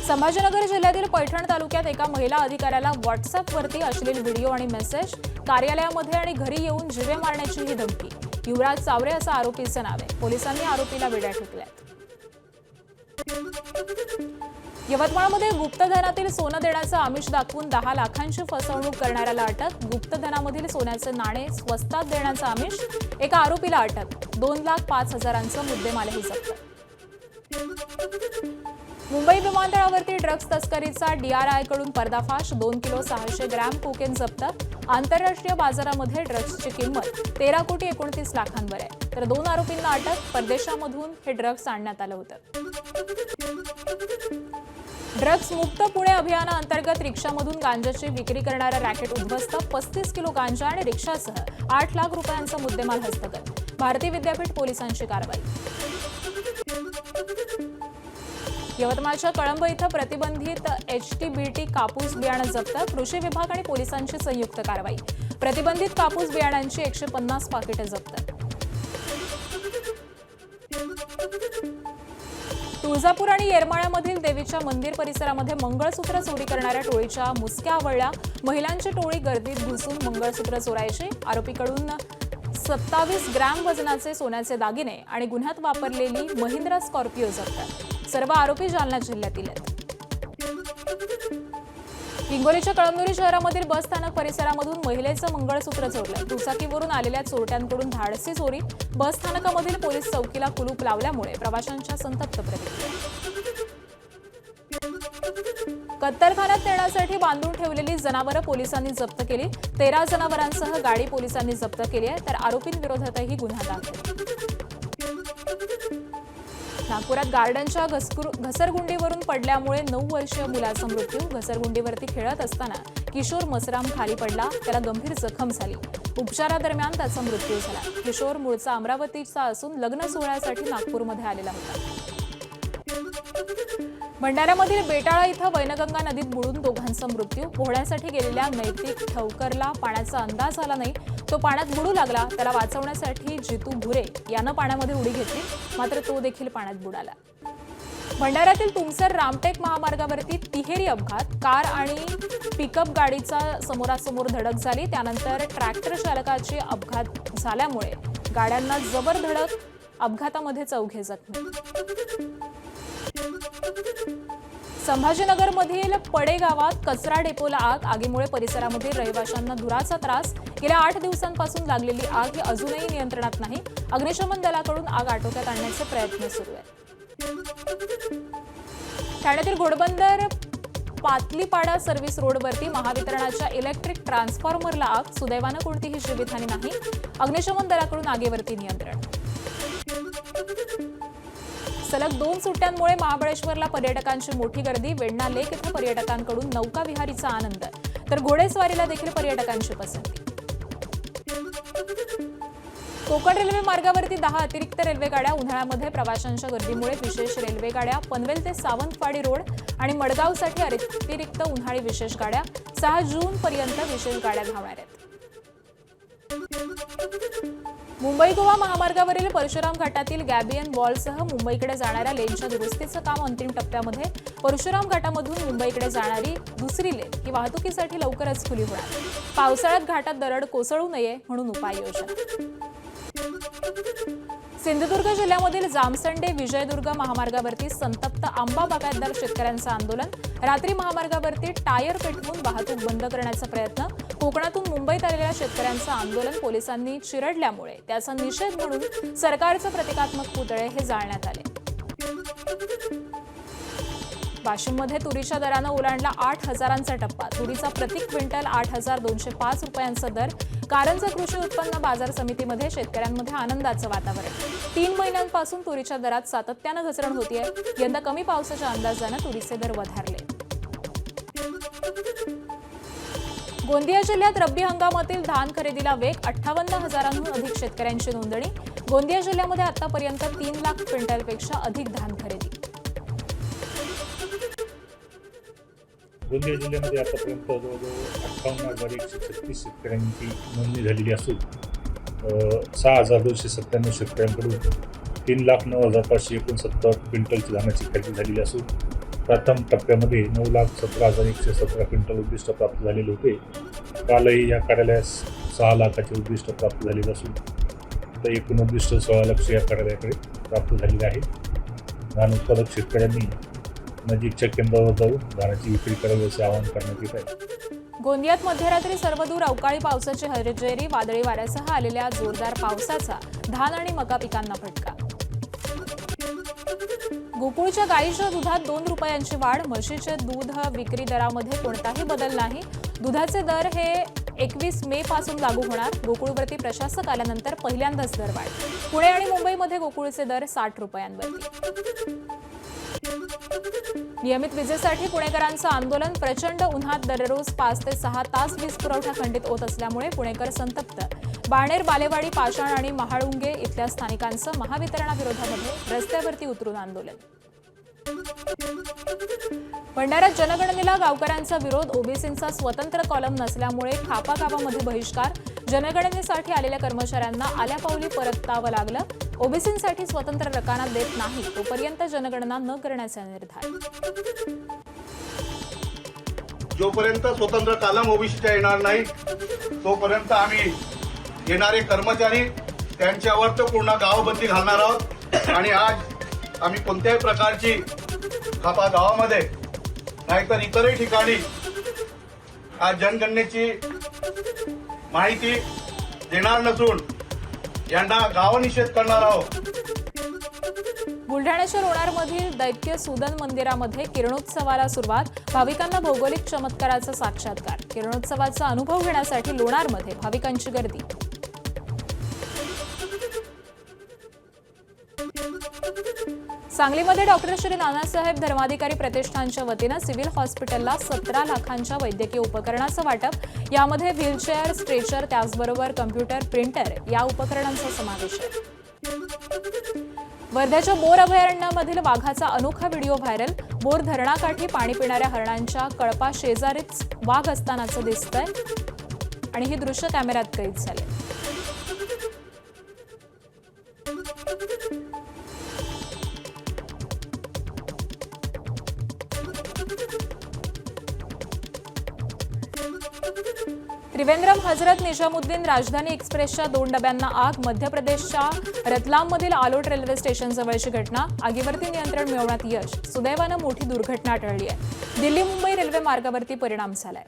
संभाजीनगर जिल्ह्यातील पैठण तालुक्यात एका महिला अधिकाऱ्याला व्हॉट्सअपवरती अश्लील व्हिडिओ आणि मेसेज. कार्यालयामध्ये आणि घरी येऊन जीवे मारण्याची ही धमकी. युवराज चावरे असं आरोपीचं नाव आहे. पोलिसांनी आरोपीला वेड्या ठोकल्यात. यवतमाळमध्ये गुप्तधनातील सोनं देण्याचं आमिष दाखवून 10 लाखांची फसवणूक करणाऱ्याला अटक. गुप्तधनामधील सोन्याचे नाणे स्वस्तात देण्याचं आमिष. एका आरोपीला अटक. 2,05,000चं मुद्देमालही जप्त. मुंबई विमानतळावरती ड्रग्ज तस्करीचा DRI कडून पर्दाफाश. 2 किलो 600 ग्रॅम कोकेन जप्त. आंतरराष्ट्रीय बाजारामध्ये ड्रग्जची किंमत 13,29 लाखांवर आहे. तर 2 आरोपींना अटक. परदेशामधून हे ड्रग्ज आणण्यात आलं होतं. ड्रग्ज मुक्त पुणे अभियानाअंतर्गत रिक्षामधून गांजाची विक्री करणारा रॅकेट उद्ध्वस्त. 35 किलो गांजा आणि रिक्षासह 8 लाख रुपयांचा मुद्देमाल हस्तगत. भारतीय विद्यापीठ पोलिसांची कारवाई. यवतमाळच्या कळंब इथं प्रतिबंधित HTBT कापूस बियाणं जप्त. कृषी विभाग आणि पोलिसांची संयुक्त कारवाई. प्रतिबंधित कापूस बियाणांची 150 पाकिटे जप्त. तुळजापूर आणि येरमाळ्यामधील देवीच्या मंदिर परिसरामध्ये मंगळसूत्र चोरी करणाऱ्या टोळीच्या मुसक्या आवळल्या. महिलांची टोळी गर्दीत घुसून मंगळसूत्र चोरायची. आरोपीकडून 27 ग्रॅम वजनाचे सोन्याचे दागिने आणि गुन्ह्यात वापरलेली महिंद्रा स्कॉर्पिओ जप्त. सर्व आरोपी जालना जिल्ह्यातील आहेत. हिंगोलीच्या कळमनुरी शहरामधील बस स्थानक परिसरामधून महिलेचं मंगळसूत्र चोरलं. दुचाकीवरून आलेल्या चोरट्यांकडून धाडसी चोरी. बस स्थानकामधील पोलीस चौकीला कुलूप लावल्यामुळे प्रवाशांच्या संतप्त प्रतिक्रिया. कत्तलखान्यात नेण्यासाठी बांधून ठेवलेली जनावरं पोलिसांनी जप्त केली. 13 जनावरांसह गाडी पोलिसांनी जप्त केली आहे. तर आरोपींविरोधातही गुन्हा दाखल. नागपुरात गार्डनच्या घसरगुंडीवरून पडल्यामुळे 9 वर्षीय मुलाचा मृत्यू. घसरगुंडीवरती खेळत असताना किशोर मसराम खाली पडला. त्याला गंभीर जखम झाली. उपचारादरम्यान त्याचा मृत्यू झाला. किशोर मूळचा अमरावतीचा असून लग्न सोहळ्यासाठी नागपूरमध्ये आलेला होता. भंडाऱ्यामधील बेटाळा इथं वैनगंगा नदीत बुडून दोघांचा मृत्यू. पोहण्यासाठी गेलेल्या नैतिक ठवकरला पाण्याचा अंदाज आला नाही. तो पाण्यात बुडू लागला. त्याला वाचवण्यासाठी जितू भुरे यानं पाण्यामध्ये उडी घेतली, मात्र तो देखील पाण्यात बुडाला. भंडाऱ्यातील तुमसर रामटेक महामार्गावरती तिहेरी अपघात. कार आणि पिकअप गाडीचा समोरासमोर धडक झाली. त्यानंतर ट्रॅक्टर चालकाची अपघात झाल्यामुळे गाड्यांना जबर धडक. अपघातामध्ये 4 जखमी. संभाजीनगरमधील पडे गावात कचरा डेपोला आग. आगीमुळे परिसरामध्ये रहिवाशांना धुराचा त्रास. गेल्या 8 दिवसांपासून लागलेली आग ही अजूनही नियंत्रणात नाही. अग्निशमन दलाकडून आग आटोक्यात आणण्याचे प्रयत्न सुरू आहेत. ठाण्यातील घोडबंदर पातलीपाडा सर्व्हिस रोडवरती महावितरणाच्या इलेक्ट्रिक ट्रान्सफॉर्मरला आग. सुदैवानं कोणतीही जीवितहानी नाही. अग्निशमन दलाकडून आगीवरती नियंत्रण. सलग 2 सुट्ट्यांमुळे महाबळेश्वरला पर्यटकांची मोठी गर्दी. वेण्णा लेक इथं पर्यटकांकडून नौका विहारीचा आनंद. तर घोडेस्वारीला देखील पर्यटकांची पसंती. कोकण रेल्वे मार्गावरती 10 अतिरिक्त रेल्वे गाड्या. उन्हाळ्यामध्ये प्रवाशांच्या गर्दीमुळे विशेष रेल्वे गाड्या. पनवेल ते सावंतवाडी रोड आणि मडगावसाठी अतिरिक्त उन्हाळी विशेष गाड्या. 6 जून पर्यंत विशेष गाड्या धावणार आहेत. मुंबई गोवा महामार्गावरील परशुराम घाटातील गॅबियन वॉलसह मुंबईकडे जाणाऱ्या लेनच्या दुरुस्तीचं काम अंतिम टप्प्यामध्ये. परशुराम घाटामधून मुंबईकडे जाणारी दुसरी लेन ही वाहतुकीसाठी लवकरच खुली होणार. पावसाळ्यात घाटात दरड कोसळू नये म्हणून उपाययोजना. सिंधुदुर्ग जिल्ह्यामधील जामसंडे विजयदुर्ग महामार्गावरती संतप्त आंबा बागायतदार शेतकऱ्यांचं आंदोलन. रात्री महामार्गावरती टायर पेटवून वाहतूक बंद करण्याचा प्रयत्न. कोकणातून मुंबईत आलेल्या शेतकऱ्यांचं आंदोलन पोलिसांनी चिरडल्यामुळे त्याचा निषेध म्हणून सरकारचे प्रतिकात्मक पुतळे हे जाळण्यात आले. वाशिममध्ये तुरीच्या दरानं ओलांडला 8,000चा टप्पा. तुरीचा प्रति क्विंटल 8,205 रुपयांचा दर. कारंजा कृषी उत्पन्न बाजार समितीमध्ये शेतकऱ्यांमध्ये आनंदाचं वातावरण. 3 महिन्यांपासून तुरीच्या दरात सातत्यानं घसरण होतीये. यंदा कमी पावसाच्या अंदाजानं तुरीचे दर वधारले. गोंदिया जिल्ह्यात रब्बी हंगामातील धान खरेदीला वेग. 58,000हून अधिक शेतकऱ्यांची नोंदणी. गोंदिया जिल्ह्यामध्ये आतापर्यंत 3 लाख क्विंटलपेक्षा अधिक धान खरेदी. गोंदिया जिल्ह्यामध्ये आतापर्यंत जवळजवळ 58,136 शेतकऱ्यांची नोंदणी झालेली असून 6,297 शेतकऱ्यांकडून 3,09,569 क्विंटलची धानाची खरेदी झालेली असून प्रथम टप्प्यामध्ये 9,17,117 क्विंटल उद्दिष्ट प्राप्त झालेले होते. कालही या कार्यालयास 6 लाखाचे उद्दिष्ट प्राप्त झालेले असून आता एकूण उद्दिष्ट 16 लाख या कार्यालयाकडे प्राप्त झालेले आहे. धान उत्पादक शेतकऱ्यांनी नजीकच्या केंद्रावर जाऊन धानाची विक्री करावी असे आवाहन करण्यात येत आहे. गोंदियात मध्यरात्री सर्वदूर अवकाळी पावसाची हजेरी. वादळी वाऱ्यासह आलेल्या जोरदार पावसाचा धान आणि मका पिकांना फटका. गोकुळच्या गाईच्या दुधात 2 रुपयांची वाढ. म्हशीचे दूध विक्री दरामध्ये कोणताही बदल नाही. दुधाचे दर हे 21 मे पासून लागू होणार. गोकुळवरती प्रशासक आल्यानंतर पहिल्यांदाच दरवाढ. पुणे आणि मुंबईमध्ये गोकुळचे दर 60 रुपयांवरती. नियमित विजेसाठी पुणेकरांचं आंदोलन. प्रचंड उन्हात दररोज 5 ते 6 तास वीज पुरवठा खंडित होत असल्यामुळे पुणेकर संतप्त. बाणेर, बालेवाडी, पाषाण आणि महाळुंगे इथल्या स्थानिकांचं महावितरणाविरोधामध्ये रस्त्यावरती उतरून आंदोलन. भंडाऱ्यात जनगणनेला गावकऱ्यांचा विरोध. ओबीसींचा स्वतंत्र कॉलम नसल्यामुळे खापा गावामध्ये बहिष्कार. जनगणनेसाठी आलेल्या कर्मचाऱ्यांना आल्यापावली परतावं लागलं. ओबीसींसाठी स्वतंत्र रकाना देत नाही तोपर्यंत जनगणना न करण्याचा निर्धार. जोपर्यंत स्वतंत्र कॉलम ओबीसीचा येणार नाही तोपर्यंत आम्ही येणारे कर्मचारी त्यांच्यावर तर पूर्ण गावबंदी घालणार आहोत. आणि आज आम्ही कोणत्याही प्रकारची खापा गावामध्ये नाहीतर इतरही ठिकाणी आज जनगणनेची माहिती देणार नसून यांना गावनिषेध करणार आहोत. बुलढाण्याच्या लोणारमधील दैत्य सुदन मंदिरामध्ये किरणोत्सवाला सुरुवात. भाविकांना भौगोलिक चमत्काराचा साक्षात्कार. किरणोत्सवाचा अनुभव घेण्यासाठी लोणारमध्ये भाविकांची गर्दी. सांगलीमध्ये डॉक्टर श्री नानासाहेब धर्माधिकारी प्रतिष्ठानच्या वतीनं सिव्हिल हॉस्पिटलला 17 लाखांच्या वैद्यकीय उपकरणाचं वाटप. यामध्ये व्हीलचेअर, स्ट्रेचर, त्याचबरोबर कम्प्युटर, प्रिंटर या उपकरणांचा समावेश आहे. वर्ध्याच्या बोर अभयारण्यामधील वाघाचा अनोखा व्हिडिओ व्हायरल. बोर धरणाकाठी पाणी पिणाऱ्या हरणांच्या कळपा शेजारीच वाघ असतानाचं दिसतंय आणि ही दृश्य कॅमेऱ्यात कैद झाले. त्रिवेंद्रम हजरत निजामुद्दीन राजधानी एक्सप्रेसच्या 2 डब्यांना आग. मध्य प्रदेशच्या रतलाममधील आलोट रेल्वे स्टेशन जवळची घटना. आगीवरती नियंत्रण मिळवण्यात यश. सुदैवानं मोठी दुर्घटना टळली आहे. दिल्ली मुंबई रेल्वे मार्गावरती परिणाम झालाय.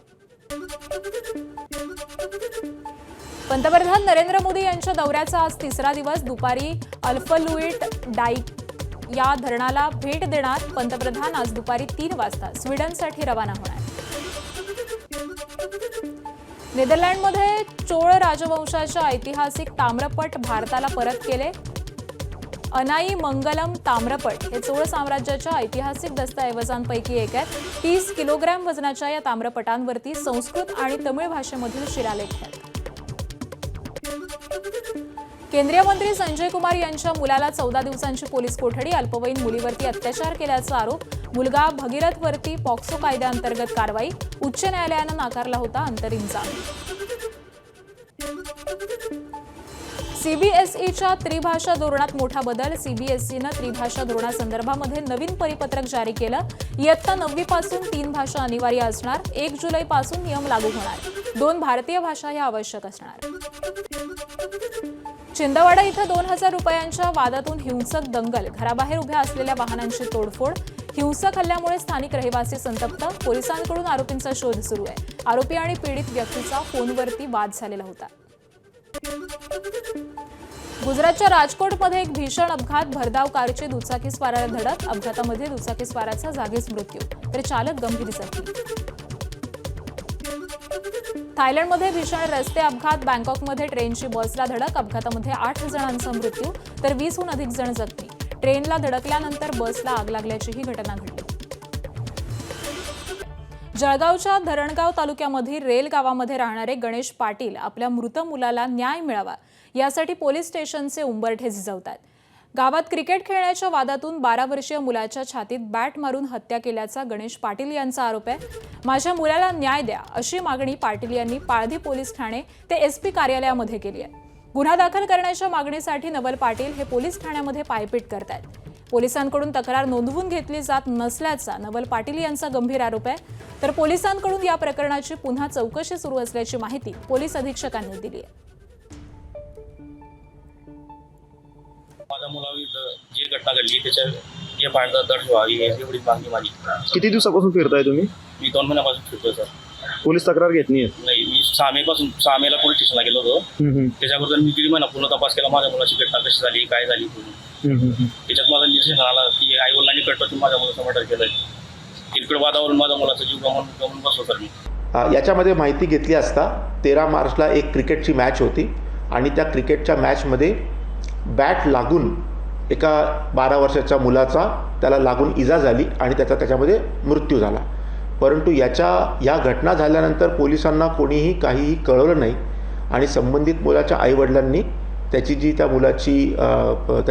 पंतप्रधान नरेंद्र मोदी यांच्या दौऱ्याचा आज 3रा दिवस. दुपारी अल्फलुईट डाईक या धरणाला भेट देणार पंतप्रधान. आज दुपारी 3 वाजता स्वीडनसाठी रवाना होणार. नेदरलँडमध्ये चोळ राजवंशाच्या ऐतिहासिक ताम्रपट भारताला परत केले. अनाई मंगलम ताम्रपट हे चोळ साम्राज्याच्या ऐतिहासिक दस्तऐवजांपैकी एक आहेत. 30 किलोग्रॅम वजनाच्या या ताम्रपटांवरती संस्कृत आणि तमिळ भाषेमधील शिलालेख आहेत. केंद्रीय मंत्री संजय कुमार यांच्या मुलाला 14 दिवसांची पोलीस कोठडी. अल्पवयीन मुलीवरती अत्याचार केल्याचा आरोप. मुलगा भगीरथवरती पॉक्सो कायद्याअंतर्गत कारवाई. उच्च न्यायालयानं नाकारला होता अंतरिम जामीन. सीबीएसईच्या त्रिभाषा धोरणात मोठा बदल. सीबीएसईनं त्रिभाषा धोरणासंदर्भामध्ये नवीन परिपत्रक जारी केलं. इयत्ता 9वी पासून 3 भाषा अनिवार्य असणार. 1 जुलैपासून नियम लागू होणार. 2 भारतीय भाषा ह्या आवश्यक असणार. छिंदवाडा इथं 2000 रुपयांच्या वादातून हिंसक दंगल. घराबाहेर उभ्या असलेल्या वाहनांची तोडफोड. हिंसक हल्ल्यामुळे स्थानिक रहिवासी संतप्त. पोलिसांकडून आरोपींचा शोध सुरू आहे. आरोपी आणि पीडित व्यक्तीचा फोनवरती वाद झालेला होता. गुजरातच्या राजकोटमध्ये एक भीषण अपघात. भरधाव कारची दुचाकीस्वाराला धडक. अपघातामध्ये दुचाकीस्वाराचा जागीच मृत्यू तर चालक गंभीर जखमी. थायलंडमध्ये भीषण रस्ते अपघात. बँकॉकमध्ये ट्रेनची बसला धडक. अपघातामध्ये 8 जणांचा मृत्यू तर 20हून अधिक जण जखमी. ट्रेनला धडकल्यानंतर बसला आग लागल्याची ही घटना घडली. जळगावच्या धरणगाव तालुक्यामधील रेल गावामध्ये राहणारे गणेश पाटील आपल्या मृत मुलाला न्याय मिळावा यासाठी पोलीस स्टेशनचे उंबरठे झिजवतात. गावात क्रिकेट खेळण्याच्या वादातून 12 वर्षीय मुलाच्या छातीत बॅट मारून हत्या केल्याचा गणेश पाटील यांचा आरोप आहे. माझ्या मुलाला न्याय द्या अशी मागणी पाटील यांनी पाळधी पोलीस ठाणे ते एसपी कार्यालयामध्ये केली आहे. गुन्हा दाखल करण्याच्या मागणीसाठी नवल पाटील हे पोलीस ठाण्यामध्ये पायपीट करतायत. पोलिसांकडून तक्रार नोंदवून घेतली जात नसल्याचा नवल पाटील यांचा गंभीर आरोप आहे. तर पोलिसांकडून या प्रकरणाची पुन्हा चौकशी सुरू असल्याची माहिती पोलीस अधीक्षकांनी दिली आहे. माझ्या मुलावर जी घटना घडली त्याच्या हे पाण्याचा दर्श व्हावी एवढीच मागणी माझी. किती दिवसापासून फिरताय तुम्ही? मी 2 महिन्यापासून फिरतोय सर. पोलीस तक्रार घेत नाही? नाही, मी 6 मेला पोलीस स्टेशनला गेलो होतो. त्याच्याबद्दल मी 1.5 महिना पूर्ण तपास केला माझ्या मुलाची घटना कशी झाली काय झाली. त्याच्यात माझा निर्णय आला की आई वडिलांनी कटवून माझ्या मुलाचं मर्डर केलंय. किरकोळ वादावरून माझ्या मुलाचा जीव गमावून बसलो सर मी. याच्यामध्ये माहिती घेतली असता 13 मार्चला एक क्रिकेटची मॅच होती आणि त्या क्रिकेटच्या मॅचमध्ये बॅट लागून एका 12 वर्षाच्या मुलाचा त्याला लागून इजा झाली आणि त्याच्यामध्ये मृत्यू झाला. परंतु या घटना झाल्यानंतर पोलिसांना कोणीही काहीही कळवलं नाही आणि संबंधित मुलाच्या आईवडिलांनी त्याची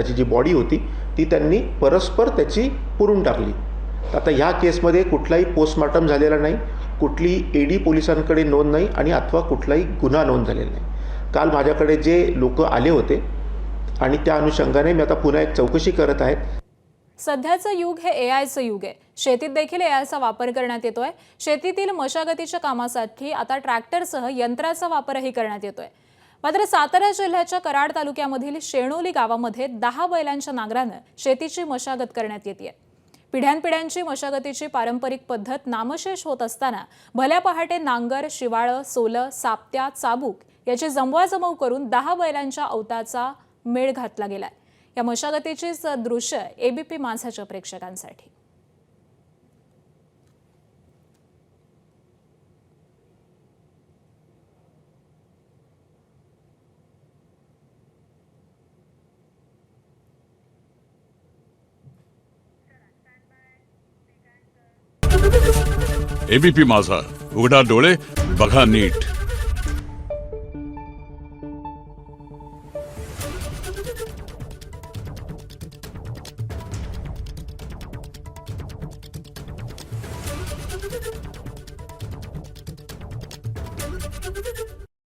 जी बॉडी होती ती त्यांनी परस्पर त्याची पुरून टाकली. आता ह्या केसमध्ये कुठलाही पोस्टमॉर्टम झालेला नाही, कुठलीही AD पोलिसांकडे नोंद नाही आणि अथवा कुठलाही गुन्हा नोंद झालेला नाही. काल माझ्याकडे जे लोक आले होते आणि त्या अनुषंगाने मी आता पुन्हा एक चौकशी करत आहे. सध्याचं युग हे AIचं युग आहे. शेतीत देखील AIचा वापर करण्यात येतोय. शेतीतील मशागतीच्या कामासाठी आता ट्रॅक्टरसह यंत्राचा वापरही करण्यात येतोय. मात्र सातारा जिल्ह्याच्या कराड तालुक्यामधील शेणोली गावामध्ये 10 बैलांच्या नांगरानं शेतीची मशागत करण्यात येते. पिढ्यानपिढ्यांची मशागतीची पारंपरिक पद्धत नामशेष होत असताना भल्या पहाटे नांगर, शिवाळं, सोलं, सापत्या, चाबूक याची जमवाजमव करून 10 बैलांच्या अवताचा मेळ घातला गेलाय. या मशागतीचीच दृश्य ABP माझाच्या प्रेक्षकांसाठी. ABP माझा, उघडा डोळे बघा नीट.